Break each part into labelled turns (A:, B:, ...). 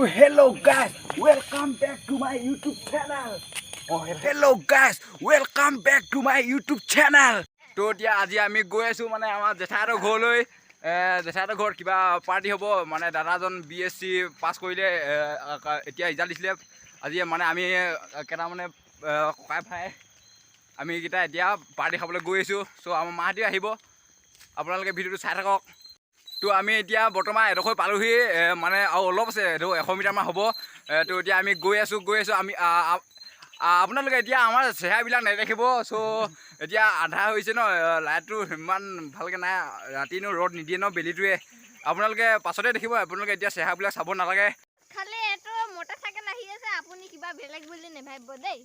A: Hello guys, welcome back to my YouTube channel. Hello guys, welcome back to my YouTube channel. তো এতিয়া আজি আমি গৈ আছো মানে আমাৰ জেঠাইৰ ঘৰলৈ জেঠাইৰ ঘৰত কিবা পাৰ্টি হ'ব মানে দাদাজন BSc পাছ কৰিলে এতিয়া ৰিজাল্ট দিছিলে আজি মানে আমি কেটা মানে ককাই ভাই আমি কিটা এতিয়া পাৰ্টি খাবলৈ গৈ আছো সো আমাৰ মাহঁতে আহিব আপোনালোকে ভিডিঅ'টো চাই থাকক তো আমি এতিয়া বৰ্তমান এডোখৰ পালোহি মানে আৰু অলপ আছে 100 মিটাৰমান হ'ব তো এতিয়া আমি গৈ আছো আমি আপোনালোকে এতিয়া আমাৰ চেহেৰাবিলাক নেদেখিব সো এতিয়া আধা হৈছে ন লাইটটো ইমান ভালকৈ নাই ৰাতিনো ৰ'দ নিদিয়ে ন বেলিটোৱে আপোনালোকে পাছতে দেখিব আপোনালোকে এতিয়া চেহেৰাবিলাক চাব নালাগে
B: খালি এটো মটৰচাইকেল আহি আছে আপুনি কিবা বেলেগ বুলি নেভাবিব দেই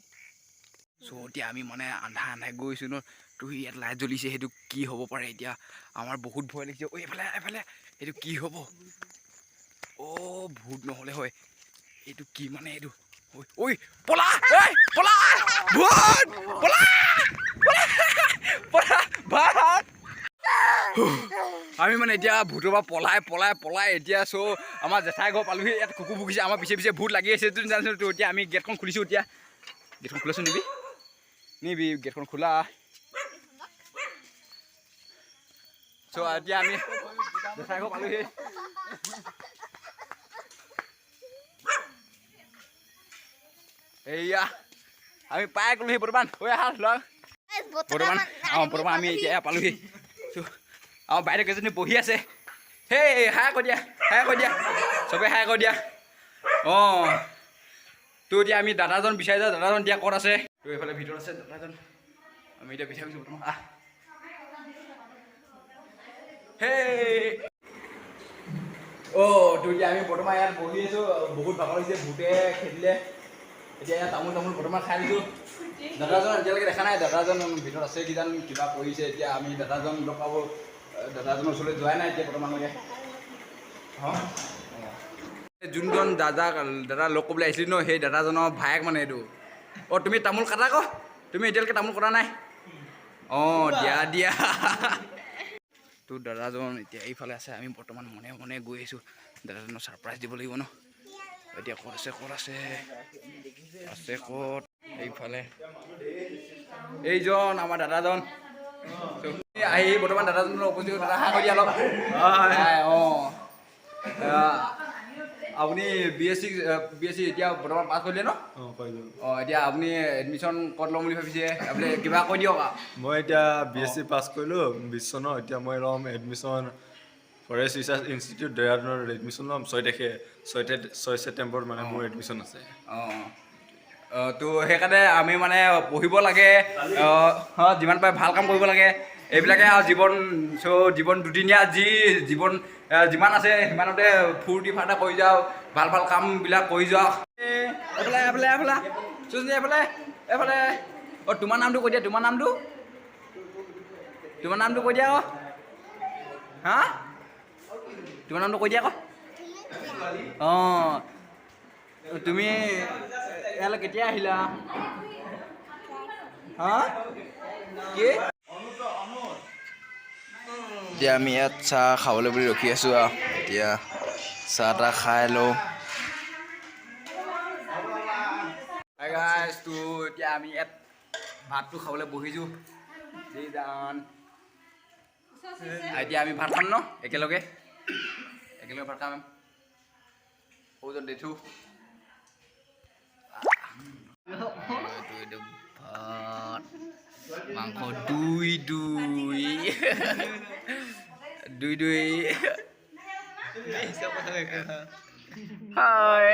A: সো এতিয়া আমি মানে আন্ধাই গৈছো ন তো ইয়াত লাইট জ্বলিছে সেইটো কি হ'ব পাৰে এতিয়া আমাৰ বহুত ভয় লাগিছে ঐ এফালে এইটো কি হ'ব ভূত নহ'লে হয় এইটো কি মানে এইটো ঐ পলা ভূত পলা ভাত আমি মানে এতিয়া ভূতৰ পৰা পলাই এতিয়া সো আমাৰ জেঠাই ঘৰ পালোহি ইয়াত কুকুৰ ভুকিছে আমাৰ পিছে ভূত লাগি আছে জানিছো তো এতিয়া আমি গেটখন খুলিছো এতিয়া গেটখন খোলাচোন নিবি গেটখন খোলা সো এতিয়া আমি জেঠাই ঘৰ পালোহি এইয়া আমি পাই গ'লোহি বৰ্তমান বৰ্তমান আমি এতিয়া পালোহি আমাৰ বাইদেউ কেইজনী বহি আছে হেই হাই কৈ দিয়া চবেই হাই কৈ দিয়া তো এতিয়া আমি দাদাজন বিচাৰি যাওঁ দাদাজন এতিয়া ক'ত আছে তো এইফালে ভিতৰত আছে দাদাজন আমি এতিয়া বিচাৰিছোঁ বৰ্তমান হেই তো এতিয়া আমি বৰ্তমান ইয়াত বহি আছোঁ বহুত ভাগৰ লাগিছে ভূতে খেদিলে এতিয়া ইয়াত তামোল বৰ্তমান খাই দিছোঁ দাদাজন এতিয়ালৈকে দেখা নাই দাদাজন ভিতৰত আছে কিজান কিবা কৰিছে এতিয়া আমি দাদাজন লগ পাব দাদাজনৰ ওচৰলৈ যোৱাই নাই এতিয়া বৰ্তমানলৈকে যোনজন দাদা লগ কৰিবলৈ আহিছিলি ন সেই দাদাজনৰ ভায়েক মানে এইটো তুমি তামোল কাটা আকৌ তুমি এতিয়ালৈকে তামোল কটা নাই দিয়া তো দাদাজন এতিয়া এইফালে আছে আমি বৰ্তমান মনে গৈ আহিছোঁ দাদাজনক ছাৰপ্ৰাইজ দিব লাগিব ন এতিয়া ক'ত আছে ক'ত এইফালে এইজন আমাৰ দাদাজন আহি বৰ্তমান দাদাজনৰ উপস্থিত দাদা হাই কৰি অলপ আপুনি BSc এতিয়া বৰ্তমান পাছ কৰিলে ন এতিয়া আপুনি এডমিশ্যন ক'ত ল'ম বুলি ভাবিছে আপুনি কিবা কৈ দিয়ক
C: মই এতিয়া BSc পাছ কৰিলোঁ 20 চনৰ এতিয়া মই ল'ম এডমিশ্যন ফৰেষ্ট ৰিচাৰ্চ ইনষ্টিটিউট দেহৰাদুনত এডমিশ্যন ল'ম 6 ছেপ্টেম্বৰত মানে মোৰ এডমিশ্যন আছে
A: তো সেইকাৰণে আমি মানে পঢ়িব লাগে যিমান পাৰে ভাল কাম কৰিব লাগে এইবিলাকে আৰু জীৱন দুদিনীয়া জীৱন যিমান আছে সিমানতে ফূৰ্তি ফাৰ্তা কৰি যাওঁ ভাল কামবিলাক কৰি যাওঁ এইফালে তোমাৰ নামটো কৈ দিয়া তোমাৰ নামটো কৈ দিয়া আকৌ তোমাৰ নামটো কৈ দিয়া আকৌ তুমি ইয়ালৈ কেতিয়া আহিলা কি এতিয়া আমি ইয়াত চাহ খাবলৈ বুলি ৰখি আছোঁ এতিয়া চাহ তাহ খাই লওঁ তো এতিয়া আমি ইয়াত ভাতটো খাবলৈ বহিছোঁ এতিয়া আমি ভাত খাম ন একেলগে ভাত খাম সৌজন দেথো ভাত মাংস দুই হয়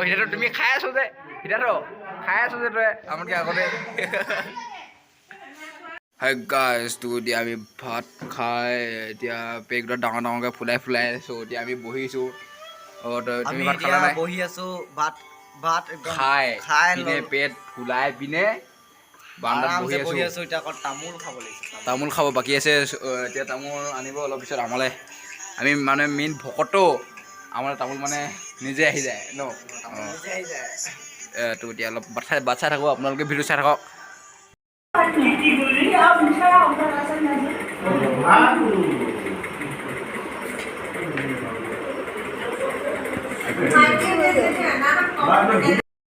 A: সিহঁতৰ তুমি খাই আছো যে তই আমাতকৈ আগতে হাই গাইজ তো এতিয়া আমি ভাত খাই এতিয়া পেকটা ডাঙৰকৈ ফুলাই আছোঁ এতিয়া আমি বহিছোঁ তুমি ভাত খালা নাই
D: বহি আছো ভাত
A: খাই পিনে পেট ফুলাই পিনে বাৰান্দাত বহি আছো
D: এতিয়া আকৌ
A: তামোল খাব বাকী আছে এতিয়া তামোল আনিব অলপ পিছত আমালৈ আমি মানে মেইন ভকতো আমাৰ তামোল মানে নিজে আহি যায় ন তো এতিয়া অলপ বাট চাই থাকোঁ আপোনালোকে ভিডিঅ' চাই থাকক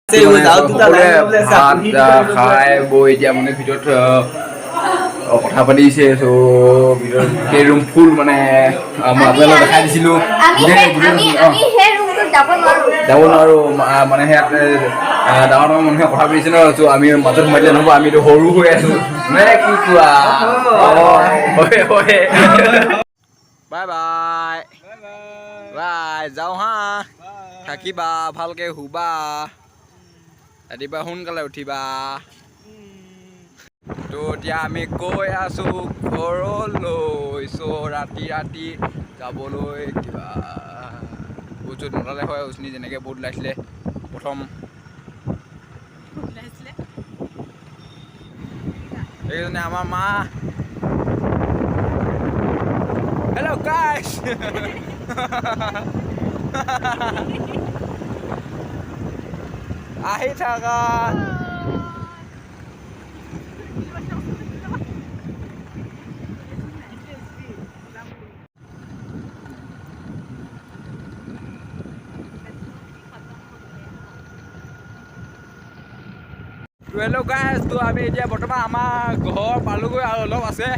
A: সকলোৱে ভাত খাই বৈ এতিয়া মানে ভিতৰত কথা পাতিছে। চ' ভিতৰত গোটেই ৰুম ফুল মানে মই আপোনালোকক দেখাই দিছিলোঁ। যাব নোৱাৰোঁ মানে সেয়াত ডাঙৰ ডাঙৰ মানুহে কথা পাতিছে ন। চ' আমি মাজত সোমাই দিলে নহ'ব, আমিতো সৰু হৈ আছোঁ নে কি কোৱা? বাই বাই বাই, যাওঁ হা, থাকিবা ভালকে, শুবা, ৰাতিপুৱা সোনকালে উঠিবা। তো এতিয়া আমি গৈ আছোঁ ঘৰলৈ। চ' ৰাতি যাবলৈ কিবা বুট নলালে হয়। উচনি যেনেকৈ বুট ওলাইছিলে প্ৰথম, এইজনে আমাৰ মা। হেল্ল' গাইছ। আহি থাকা। হেল্ল' গাইছ, তো আমি এতিয়া বৰ্তমান আমাৰ ঘৰ পালোগৈ আৰু অলপ আছে।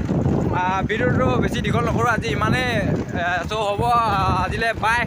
A: ভিডিঅ'টো বেছি দীঘল নকৰোঁ আজি ইমানেই। চ' হ'ব আজিলৈ বাই।